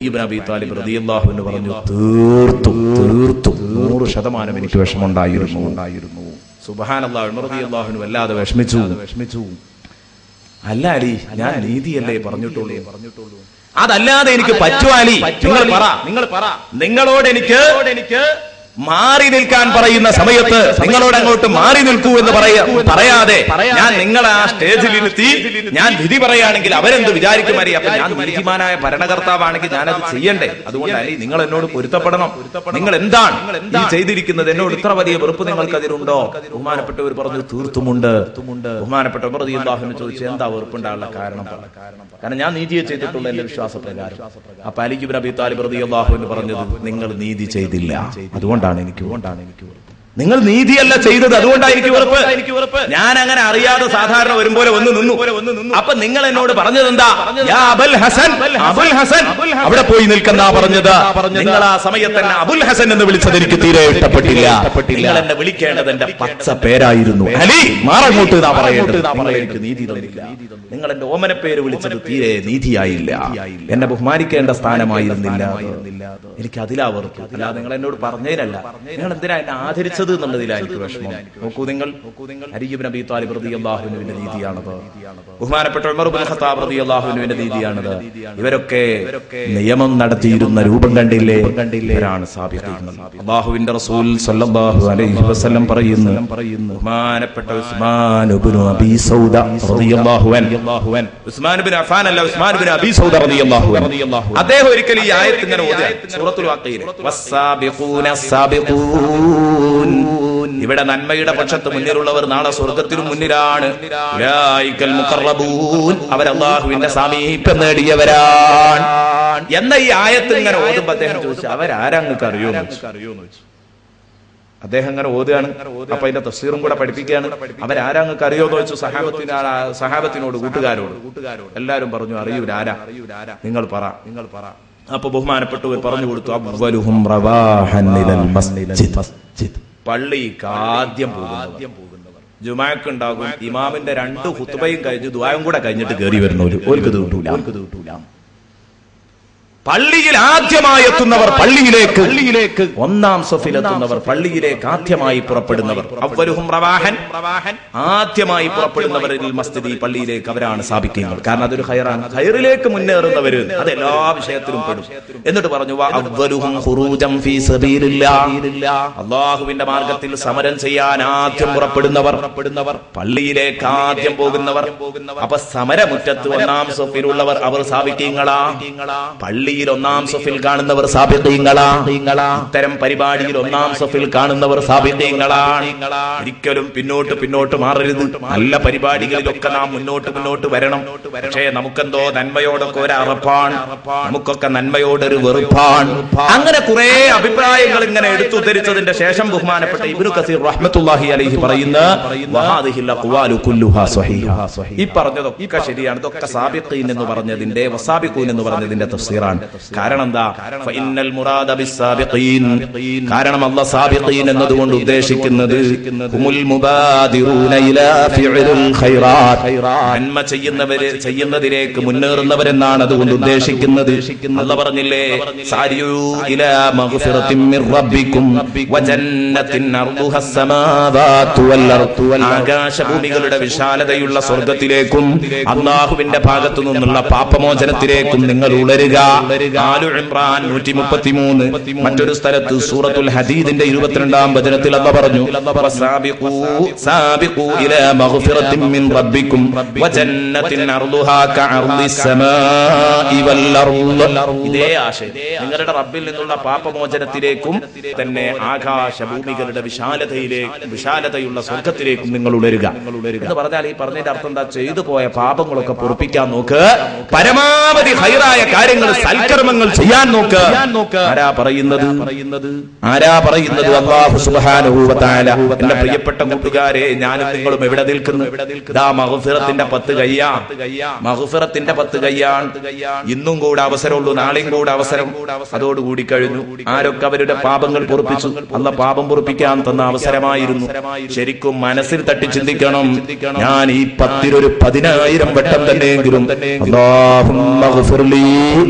ഇബ്നു അബീ താലിബ് റളിയല്ലാഹു അൻഹു പറഞ്ഞു, തീർത്തും 100% എനിക്ക് വിഷമമുണ്ടായിരുന്നു. സുബ്ഹാനല്ലാഹ്, ഉമർ റളിയല്ലാഹു അൻഹു വല്ലാതെ വിഷമിച്ചു. അല്ല അലി, ഞാൻ നീതിയല്ലേ പറഞ്ഞിട്ടുള്ളൂ. അതല്ലാതെ എനിക്ക് പറ്റുമോ അലി? നിങ്ങൾ പറ. നിങ്ങളോട് എനിക്ക് മാറി നിൽക്കാൻ പറയുന്ന സമയത്ത് നിങ്ങളോട് അങ്ങോട്ട് മാറി നിൽക്കൂ എന്ന് പറയാതെ ഞാൻ നിങ്ങളെ ആ സ്റ്റേജിലിരുത്തി ഞാൻ വിധി പറയുകയാണെങ്കിൽ അവരെന്ത് വിചാരിക്കും അറിയാം. അപ്പൊ ഞാൻ നീതിമാനായ ഭരണകർത്താവാണെങ്കിൽ ഞാനത് ചെയ്യണ്ടേ. അതുകൊണ്ട് അലി, നിങ്ങൾ എന്നോട് പൊരുത്തപ്പെടണം. നിങ്ങൾ എന്താണ് ഈ ചെയ്തിരിക്കുന്നത്? എന്നോട് ഇത്ര വലിയ വെറുപ്പ് നിങ്ങൾക്ക് അതിലുണ്ടോ? ബഹുമാനപ്പെട്ടവർ പറഞ്ഞു, തീർത്തുമുണ്ട്. ബഹുമാനപ്പെട്ട ഉമർ റളിയല്ലാഹു അൻഹു ചോദിച്ചു, എന്താ വെറുപ്പുണ്ടാകാനുള്ള കാരണം? കാരണം ഞാൻ നീതിയെ ചെയ്തിട്ടുള്ള എന്റെ വിശ്വാസപ്രകാരം. അപ്പൊ അലി ഇബ്നു അബീ താലിബ് റളിയല്ലാഹു അൻഹു പറഞ്ഞത്, നിങ്ങൾ നീതി ചെയ്തില്ല, അതുകൊണ്ടാണ് എനിക്ക് നിങ്ങൾ നീതിയല്ല ചെയ്തത്, അതുകൊണ്ടാണ് എനിക്ക് വെറുപ്പ്. ഞാൻ അങ്ങനെ അറിയാതെ സാധാരണ വരുമ്പോലെ ഒന്ന് നിന്നു. അപ്പൊ നിങ്ങൾ എന്നോട് പറഞ്ഞത് എന്താ? യാ അബുൽ ഹസൻ, അവിടെ പോയി നിൽക്കുന്ന പറഞ്ഞത്. നിങ്ങൾ ആ സമയത്ത് തന്നെ അബുൽ ഹസൻ എന്ന് വിളിച്ചത് എനിക്ക് തീരെ ഇഷ്ടപ്പെട്ടില്ല. നിങ്ങൾ എന്നെ വിളിക്കേണ്ടത് എന്റെ പച്ച പേരായിരുന്നു. അലി, മാറങ്ങോട്ട് എന്നാ പറയേണ്ടത്. നിങ്ങൾ എനിക്ക് നീതി തന്നില്ല. നിങ്ങൾ എന്റെ ഓമന പേര് വിളിച്ചത് തീരെ നീതിയായില്ല. എന്നെ ബഹുമാനിക്കേണ്ട സ്ഥാനമായിരുന്നില്ല. എനിക്ക് അതിലാ വെറുപ്പ്. അല്ലാതെ നിങ്ങൾ എന്നോട് പറഞ്ഞതിനല്ല. നിങ്ങൾ എന്തിനാ എന്നെ ആദരിച്ചത് എന്നുള്ളതിലായിരിക്കും വിഷമം. നോക്കൂ നിങ്ങൾ, അലി ഇബ്നു അബീ താലിബ് റളിയല്ലാഹു അൻഹുവിന്റെ നീതിയാണത്. ബഹുമാനപ്പെട്ട ഉമർ ഇബ്നു ഖത്താബ് റളിയല്ലാഹു അൻഹുവിന്റെ നീതിയാണത്. ഇവരൊക്കെ നിയമം നടത്തിയിരുന്ന രൂപം കണ്ടില്ലേ? ഇവരാണ് സാബിഖീൻ. അല്ലാഹുവിന്റെ റസൂൽ സ്വല്ലല്ലാഹു അലൈഹി വസല്ലം പറയുന്നു, ബഹുമാനപ്പെട്ട ഉസ്മാൻ ഇബ്നു അബീ സൗദ റളിയല്ലാഹു അൻഹു, ഉസ്മാൻ ഇബ്നു അഫ്ഫാൻ അല്ല, ഉസ്മാൻ ഇബ്നു അബീ സൗദ റളിയല്ലാഹു അൻഹു, അദ്ദേഹം ഒരിക്കൽ ഈ ആയത്ത് ഇങ്ങനെ ഓതി സൂറത്തുൽ വാഖിയയിൽ, വസ്സാബിഖൂന സാബിഖൂൻ. ഇവിടെ നന്മയുടെ പക്ഷത്ത് മുന്നിലുള്ളവർ നാളെ സ്വർഗ്ഗത്തിലും മുന്നിലാണ്. ഉലൈകൽ മുഖറബൂൻ, അവർ അല്ലാഹുവിന്റെ സാമീപ്യം നേടിയവരാണ് എന്ന ഈ ആയത്ത് ഇങ്ങനെ ഓതുമ്പോൾ അദ്ദേഹം ചോദിച്ചു, അവരാരാ നിങ്ങൾക്ക് അറിയോന്ന് ചോദിച്ചു. അദ്ദേഹം അങ്ങനെ ഓതുകയാണ്. അപ്പൊ അതിന്റെ തഫ്സീറും കൂടെ പഠിപ്പിക്കുകയാണ്. അവരാരാ നിങ്ങൾക്ക് അറിയോന്ന് ചോദിച്ചു. സഹാബത്തിനോട്, കൂട്ടുകാരോട് എല്ലാരും പറഞ്ഞു, അറിയൂല. ആരാ? നിങ്ങൾ പറ. അപ്പൊ ബഹുമാനപ്പെട്ടവർ പറഞ്ഞു കൊടുത്തു, അവ്വലുഹും റവാഹൻ ഇലൽ മസ്ജിദ്, പള്ളിക്ക് ആദ്യം പോകുന്നവർ. ജുമാഅക്ക് ഉണ്ടാകും, ഇമാമിന്റെ 2 ഖുത്ബയും കഴിഞ്ഞ് ദുആയും കൂടെ കഴിഞ്ഞിട്ട് കയറി വരുന്നവർ. ഓൽക്ക് കിട്ടൂല. പള്ളിയിൽ ആദ്യമായി എത്തുന്നവർ, പള്ളിയിലേക്ക് ഒന്നാം സഫിലെത്തുന്നവർ, പള്ളിയിലേക്ക് ആദ്യമായി പുറപ്പെടുന്നവർ. അവ്വലുഹും റവാഹൻ, ആദ്യമായി പുറപ്പെടുന്നവരിൽ മസ്ജിദി, പള്ളിയിലേക്ക്, അവരാണ് സാബിഖീങ്ങൾ. കാരണം അതൊരു ഖൈറാണ്. ഖൈറിലേക്ക് മുന്നേറുന്നവര് അത് എല്ലാ വിഷയത്തിലും പെടും. എന്നിട്ട് പറഞ്ഞു, അവ്വലുഹും ഖുറൂജൻ ഫീ സബീലില്ലാഹ്, അല്ലാഹുവിന്റെ മാർഗത്തിൽ സമരം ചെയ്യാൻ ആദ്യം പുറപ്പെടുന്നവർ, പള്ളിയിലേക്ക് ആദ്യം പോകുന്നവർ. അപ്പൊ സമരമുറ്റത്ത് ഒന്നാം സഫിലുള്ളവർ അവർ സാബിഖീങ്ങളാ. പള്ളി ഒന്നാം സഫിൽ കാണുന്നവർ സാബിഖീങ്ങളാ. ഇത്തരം പരിപാടിയിൽ ഒന്നാം സഫിൽ കാണുന്നവർ സാബിഖീങ്ങളാണ്. ഒരിക്കലും പിന്നോട്ട് മാറരുത്. നല്ല പരിപാടികളിലൊക്കെ നാം മുന്നോട്ട് വരണം. പക്ഷേ നമുക്കെന്തോ നന്മയോടൊക്കെ ഒരു അറപ്പാണ്, നമുക്കൊക്കെ നന്മയോടൊരു വെറുപ്പാണ്. അങ്ങനെ കുറെ അഭിപ്രായങ്ങൾ ഇങ്ങനെ എടുത്തുദ്ധരിച്ചതിന്റെ ശേഷം ബഹുമാനപ്പെട്ട ഇബ്നു കസീർ റഹ്മത്തുള്ളാഹി അലൈഹി പറയുന്ന, വഹാദിഹിൽ അഖ്വാലു കുല്ലുഹാ സ്വഹീഹ, ഈ പറഞ്ഞതൊക്കെ ശരിയാണ്. ഇതൊക്കെ സാബിഖീൻ എന്ന് പറഞ്ഞതിന്റെ, വസാബിഖൂൻ എന്ന് പറഞ്ഞതിന്റെ തഫ്സീറാണ്. കാരണം എന്താ? ഫഇന്നൽ മുറാദ ബിസ്സാബിഖീൻ, കാരണം അല്ലാഹു സാബിഖീൻ എന്നതുകൊണ്ട് ഉദ്ദേശിക്കുന്നത് ഹുമുൽ മുബാദിറൂന ഇലാ ഫിഇലിൽ ഖൈറാത്ത്, നന്മ ചെയ്യുന്നതിലേക്ക് മുന്നേറുന്നവരെന്നാണ് അതുകൊണ്ട് ഉദ്ദേശിക്കുന്നത്. അല്ലാഹു പറഞ്ഞില്ലേ, സാരിയൂ ഇലാ മഗ്ഫിറത്തിൻ മിർ റബ്ബിക്കും വജന്നത്തിൻ അർദുഹസ് സമാവാതു വൽ അർദു, ആകാശഭൂമികളുടെ വിശാലതയുള്ള സ്വർഗ്ഗത്തിലേക്കും അല്ലാഹുവിന്റെ ഭാഗത്തു നിന്നുള്ള പാപമോചനത്തിലേക്കും നിങ്ങൾ ഉളരുക. ആലു ഇംറാൻ 133. മറ്റൊരു സ്ഥലത്ത് സൂറത്തുൽ ഹദീദിന്റെ 22-ാം വചനത്തിൽ അല്ലാഹു പറഞ്ഞു, സാബിഖൂ ഇലാ മഗ്ഫിറത്തിൻ മിൻ റബ്ബിക്കും വജന്നത്തിൻ അർദുഹാ കഅർദിസ് സമാഇ വൽ അർദ്. ഇതേ ആശയം, നിങ്ങളുടെ റബ്ബിൽ നിന്നുള്ള പാപമോചനത്തിലേക്കും തന്നെ ആകാശഭൂമികളുടെ വിശാലതയുള്ള സ്വർഗ്ഗത്തിലേക്കും നിങ്ങൾ ഉളരുക എന്ന് പറഞ്ഞാൽ, ഈ പറഞ്ഞതിന്റെ അർത്ഥം എന്താ? ചെയ്തു പോയ പാപങ്ങളൊക്കെ പൊറുപ്പിക്കാൻ നോക്ക്, പരമാവധി ഖൈറായ കാര്യങ്ങൾ, സൽക്കർമ്മങ്ങൾ ചെയ്യാൻ നോക്ക്. ആരാ പറയുന്നത്? അല്ലാഹു സുബ്ഹാനഹു വ തആല. എന്റെ പ്രിയപ്പെട്ട കൂട്ടുകാരെ, ഞാനും നിങ്ങളും എവിടെ നിൽക്കുന്നു? ദാ മഗ്ഫിറത്തിന്റെ 10 കയ്യാണ്. മഗ്ഫിറത്തിന്റെ 10 കയ്യാണ്. ഇന്നും കൂടെ അവസരമുള്ളൂ, നാളെയും കൂടെ അവസരം. അതോടുകൂടി കഴിഞ്ഞു. ആരൊക്കെ അവരുടെ പാപങ്ങൾ പൊറുപ്പിച്ചു? അല്ലാഹു പാപം പൊറുപ്പിക്കാൻ തന്ന അവസരമായിരുന്നു. ശരിക്കും മനസ്സിൽ തട്ടി ചിന്തിക്കണം, ഞാൻ ഈ 10 10,000 വട്ടം തന്നെയെങ്കിലും അല്ലാഹുമ്മ ഗ്ഫിർലി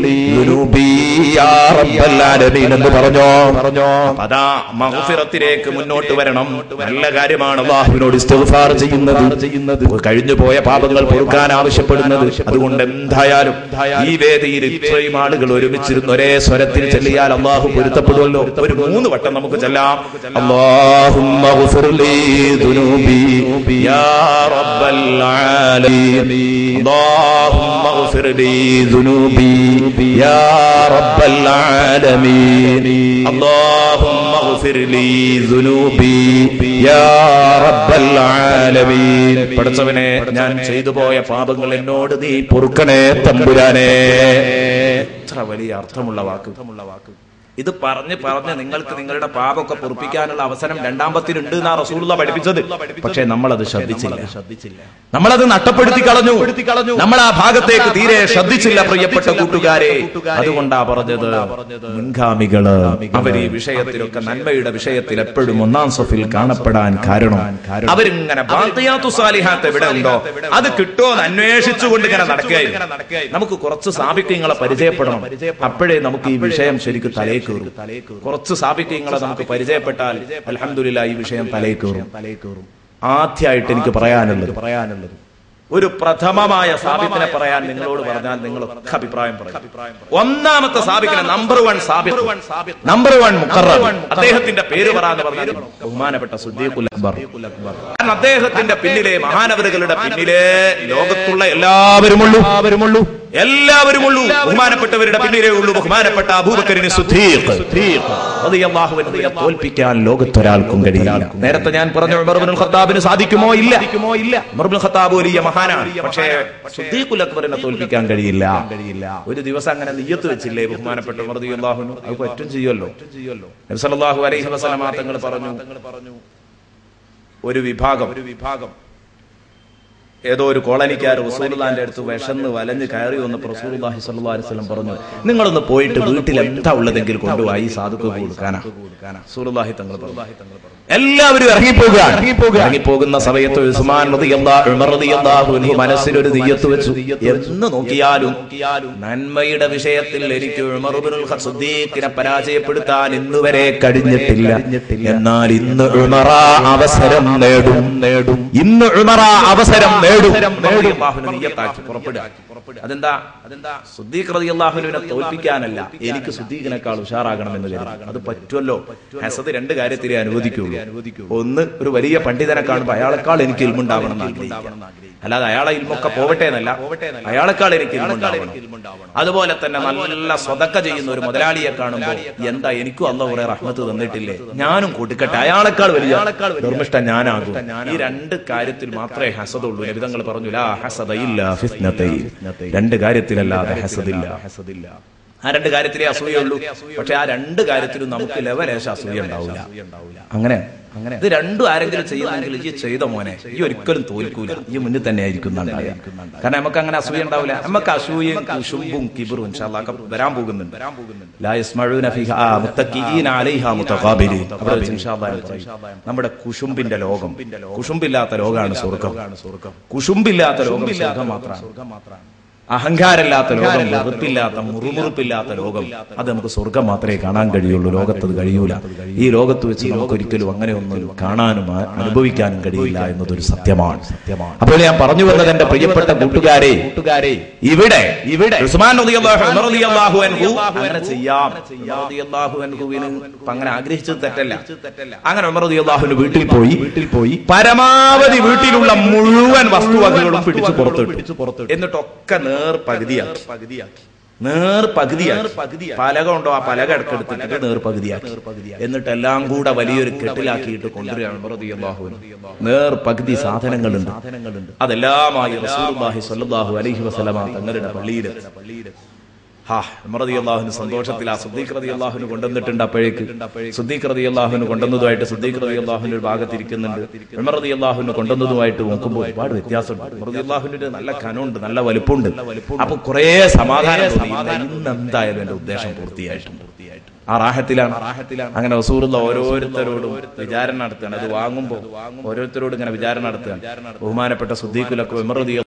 ദുനൂബി യാ റബ്ബൽ ആലമീൻ എന്ന് പറഞ്ഞോ. അതാ മഗ്ഫിറത്തിലേക്ക് മുന്നോട്ട് വരണം. നല്ല കാര്യമാണ് അല്ലാഹുവിനോട് ഇസ്തിഗ്ഫാർ ചെയ്യുന്നത്, കഴിഞ്ഞു പോയ പാപങ്ങൾ പൊറുക്കാൻ ആവശ്യപ്പെടുന്നത്. അതുകൊണ്ട് എന്തായാലും ഈ വേദിയിൽ ഇത്രയും ആളുകൾ ഒരുമിച്ചിരുന്ന് ഒരേ സ്വരത്തിൽ ചെല്ലിയാൽ അല്ലാഹു പൊരുത്തപ്പെടുമല്ലോ. ഒരു 3 വട്ടം നമുക്ക് ചെല്ലാം. അല്ലാഹുമ്മ ഗ്ഫിർ ലീ ദുനൂബി യാ റബ്ബൽ ആലമീൻ, അല്ലാഹുമ്മ ഗ്ഫിർ ലീ ദുനൂബി യാ റബ്ബൽ ആലമീൻ, അല്ലാഹുമ്മ ഗ്ഫിർ ലീ ദുനൂബി യാ റബ്ബൽ ആലമീൻ. പടച്ചവനെ, ഞാൻ ചെയ്തു പോയ പാപങ്ങൾ എന്നോട് നീ പൊറുക്കണേ തമ്പുരാനെ. എത്ര വലിയ അർത്ഥമുള്ള വാക്ക്. ഇത് പറഞ്ഞ് നിങ്ങൾക്ക് നിങ്ങളുടെ പാപമൊക്കെ പൊറുപ്പിക്കാനുള്ള അവസരം രണ്ടാമത്തിനുണ്ട് എന്നാ റസൂലുള്ളാഹി പഠിപ്പിച്ചത്. പക്ഷേ നമ്മളത് ശ്രദ്ധിച്ചില്ല, നമ്മളത് നഷ്ടപ്പെടുത്തി കളഞ്ഞു. നമ്മൾ ആ ഭാഗത്തേക്ക് തീരെ ശ്രദ്ധിച്ചില്ല പ്രിയപ്പെട്ട കൂട്ടുകാരെ. അതുകൊണ്ടാ പറഞ്ഞത്, മുൻഗാമികള് അവർ ഈ വിഷയത്തിലൊക്കെ നന്മയുടെ വിഷയത്തിൽ എപ്പോഴും ഒന്നാം സഫിൽ കാണപ്പെടാൻ കാരണം അവരിങ്ങനെ ബാഖിയാത്തു സാലിഹാത്ത് എവിടെ ഉണ്ടോ അത് കിട്ടുമോന്ന് അന്വേഷിച്ചുകൊണ്ട് ഇങ്ങനെ നടക്കുകയായിരുന്നു. നമുക്ക് കുറച്ച് സാബിഖ്യങ്ങളെ പരിചയപ്പെടണം. അപ്പോഴേ നമുക്ക് ഈ വിഷയം ശരിക്കും തലേ കയറും. കുറച്ച് സാബിഖ്യങ്ങളെ നമുക്ക് പരിചയപ്പെട്ടാൽ അൽഹംദുലില്ലാഹ് ഈ വിഷയം തലേ കയറും. ആദ്യമായിട്ട് എനിക്ക് പറയാനുള്ളത് ഒരു പ്രഥമമായ സാബിത്തിനെ പറയാൻ നിങ്ങളോട് പറഞ്ഞാൽ നിങ്ങളൊക്കെ അഭിപ്രായം പറയും. ഒന്നാമത്തെ സാബിക്കിനെ നമ്പർ 1 സാബിഖ്, നമ്പർ 1 മുഖറബ്. അദ്ദേഹത്തിന്റെ പേര് പറയാന്ന് പറഞ്ഞാൽ ബഹുമാനപ്പെട്ട സിദ്ദീഖുൽ അക്ബർ. കാരണം അദ്ദേഹത്തിന്റെ പിന്നിലെ മഹാനവറുകളുടെ പിന്നിലെ ലോകത്തുള്ള എല്ലാവരുമുള്ളൂ. ബഹുമാനപ്പെട്ടവരുടെ പിന്നിലേ ഉള്ളൂ ബഹുമാനപ്പെട്ട അബൂബക്കറിന് സിദ്ദീഖ് റളിയല്ലാഹു അൻഹുവിനെ തോൽപ്പിക്കാൻ ലോകത്തൊരാൾക്കും കഴിയില്ല. നേരത്തെ ഞാൻ പറഞ്ഞു ഉമർ ഇബ്നുൽ ഖത്താബിന് സാധിക്കുമോ? ഇല്ല. ഉമർ ഇബ്നുൽ ഖത്താബ് വലിയ മഹാനാണ്, പക്ഷേ സിദ്ദീഖുൽ അക്ബറിനെ തോൽപ്പിക്കാൻ കഴിയില്ല. ഒരു ദിവസം അങ്ങനെ നിയ്യത്ത് വെച്ചില്ലേ ബഹുമാനപ്പെട്ട ഉമർ റളിയല്ലാഹു അൻഹു? അത് പറ്റും ചെയ്യുമല്ലോ. നബി സല്ലല്ലാഹു അലൈഹി വസല്ലം തങ്ങൾ പറഞ്ഞു, ഒരു വിഭാഗം ഏതോ ഒരു കോളനിക്കാർ റസൂലുള്ളാഹിന്റെ അടുത്ത് വിശന്ന് വലഞ്ഞ് കയറി വന്നപ്പോൾ റസൂലുള്ളാഹി സ്വല്ലല്ലാഹു അലൈഹി വസല്ലം പറഞ്ഞു, നിങ്ങളൊന്ന് പോയിട്ട് വീട്ടിൽ എന്താ ഉള്ളതെങ്കിൽ കൊണ്ടുപോയി സാധുക്കൾക്ക് കൊടുക്കാനാ. റസൂലുള്ളാഹി തങ്ങൾ പറഞ്ഞു. എല്ലാവരും ഇറങ്ങിപ്പോകുന്ന സമയത്ത് ഉസ്മാൻ റളിയല്ലാഹു ഉമർ റളിയല്ലാഹു അൻഹു മനസ്സിലൊരു നിയ്യത്ത് വെച്ചു. എന്ന് നോക്കിയാലും നന്മയുടെ വിഷയത്തിൽ എനിക്ക് ഉമർ ഇബ്നുൽ സിദ്ദീഖിനെ പരാജയപ്പെടുത്താൻ ഇന്നുവരെ കഴിഞ്ഞിട്ടില്ല. എന്നാൽ ഇന്ന് ഉമർ അവസരം നേടും. ഇന്ന് ഉമർ അവസരം നേടും. അതെന്താ? സിദ്ദീഖ് റളിയല്ലാഹുവിനെ തോൽപ്പിക്കാനല്ല, എനിക്ക് സിദ്ദീഖിനേക്കാൾ ഉഷാറാകണമെന്ന് കരുതി. അത് പറ്റുമല്ലോ. ഹസദ് 2 കാര്യത്തിലേ അനുവദിക്കുള്ളൂ. ഒന്ന്, ഒരു വലിയ പണ്ഡിതനെ കാണുമ്പോൾ അയാളെക്കാൾ എനിക്ക് ഇൽമുണ്ടാവണം എന്ന് ആഗ്രഹിക്കണം. അല്ലാതെ അയാളെ ഇൽമൊക്കെ പോവട്ടെ എന്നല്ല, അയാളെക്കാൾ എനിക്ക് ഇൽമുണ്ടാവണം. അതുപോലെ തന്നെ നല്ല സ്വതക്ക ചെയ്യുന്ന ഒരു മുതലാളിയെ കാണുമ്പോൾ എന്താ എനിക്കും അല്ലാഹു കുറെ റഹ്മത്ത് തന്നിട്ടില്ലേ, ഞാനും കൊടുക്കട്ടെ, അയാളെക്കാൾ വലിയ ധർമ്മിഷ്ഠൻ ഞാനാകും. ഈ 2 കാര്യത്തിൽ മാത്രമേ ഹസദുള്ളൂ. നബി തങ്ങൾ പറഞ്ഞു, ലാ ഹസദ ഇല്ലാ ഫിത്നതൈൻ. 2 കാര്യത്തിലല്ലാതെ ഹസദില്ല. ആ 2 കാര്യത്തിലേ അസൂയുള്ളൂ. പക്ഷെ ആ 2 കാര്യത്തിലും നമുക്ക് ലെവലേശ അസൂയ ഉണ്ടാവില്ല. അങ്ങനെ ഇത് 2 ആരെങ്കിലും ചെയ്യുന്നെങ്കിൽ ഈ ചെയ്ത മോനെ ഈ ഒരിക്കലും തോൽക്കൂല, ഈ മുന്നിൽ തന്നെ ആയിരിക്കും. കാരണം നമുക്ക് അങ്ങനെ അസൂയ ഉണ്ടാവില്ല. നമുക്ക് അസൂയയും കുശുംബും കിബറും ഇൻഷാല്ലാഹ് വരാൻ പോകുന്നുണ്ട്. ലാ യസ്മഊന ഫീഹാ മുത്തഖീന അലൈഹാ മുതഖാബിലീൻ. അവിടെ ഇൻഷാല്ലാഹ് നമ്മുടെ കുശുംബിന്റെ ലോകം, കുശുംബില്ലാത്ത ലോകമാണ് സ്വർഗ്ഗം. കുശുംബില്ലാത്ത ലോകം സ്വർഗ്ഗം മാത്രമാണ്. അഹങ്കാരമില്ലാത്ത ലോകം, വെറുപ്പില്ലാത്ത മുറുമുറുപ്പില്ലാത്ത ലോകം, അത് നമുക്ക് സ്വർഗം മാത്രമേ കാണാൻ കഴിയുള്ളൂ. ലോകത്തത് കഴിയൂല. ഈ ലോകത്ത് വെച്ച് നമുക്ക് ഒരിക്കലും അങ്ങനെ ഒന്നും കാണാനും അനുഭവിക്കാനും കഴിയില്ല എന്നതൊരു സത്യമാണ്. അപ്പോൾ ഞാൻ പറഞ്ഞു വന്നത്, എന്റെ പ്രിയപ്പെട്ട കൂട്ടുകാരെ, ഇവിടെ ഉസ്മാൻ റളിയല്ലാഹു അൻഹു അങ്ങനെ ചെയ്യാം. റളിയല്ലാഹു അൻഹുവിന് അങ്ങനെ ആഗ്രഹിച്ചത് തെറ്റല്ല. അങ്ങനെ ഉമർ റളിയല്ലാഹു അൻഹു വീട്ടിൽ പോയി പരമാവധി വീട്ടിലുള്ള മുഴുവൻ വസ്തുവകകളും പിടിച്ചു പുറത്തിട്ടു. എന്നിട്ടൊക്കെ നേർപകുതിയാക്കി. പലക ഉണ്ടോ, ആ പലക എടുത്തെടുത്തിട്ട് നേർപകുതിയാക്കി. എന്നിട്ട് എല്ലാം കൂടെ വലിയൊരു കെട്ടിലാക്കിയിട്ട് കൊണ്ടുവരികയാണ്. നേർപകുതി സാധനങ്ങളുണ്ട്. അതെല്ലാമായി റസൂലുള്ളാഹി സ്വല്ലല്ലാഹു അലൈഹി വസല്ലമ തങ്ങളുടെ പള്ളിയിൽ ഉമർ റളിയല്ലാഹു അൻഹു സന്തോഷത്തിൽ ആ സിദ്ദീഖ് റളിയല്ലാഹു അൻഹു കൊണ്ടുവന്നിട്ടുണ്ട്. അപ്പോഴേക്ക് സിദ്ദീഖ് റളിയല്ലാഹു അൻഹു കൊണ്ടുവന്നതുമായിട്ട് സിദ്ദീഖ് റളിയല്ലാഹു അൻഹു ഒരു ഭാഗത്തിരിക്കുന്നുണ്ട്. ഉമർ റളിയല്ലാഹു അൻഹു കൊണ്ടുവന്നതുമായിട്ട് നോക്കുമ്പോൾ ഒരുപാട് വ്യത്യാസമുണ്ട്. ഉമർ റളിയല്ലാഹു അൻഹുവിന്റെ നല്ല കനമുണ്ട്, നല്ല വലുപ്പമുണ്ട്. അപ്പൊ കുറെ സമാധാനം തോന്നി. ഇന്ന് എന്തായാലും എന്റെ ഉദ്ദേശം പൂർത്തിയായിട്ടുണ്ട്. ആ റാഹത്തിലാണ്. അങ്ങനെ റസൂലുള്ളാഹി ഓരോരുത്തരോടും വിചാരണ നടത്തുകയാണ്. അത് വാങ്ങുമ്പോൾ ഓരോരുത്തരോടും ഇങ്ങനെ വിചാരണ നടത്തുകയാണ്. ബഹുമാനപ്പെട്ട സിദ്ദീഖുൽ അക്ബർ ഉമർ റളിയല്ലാഹു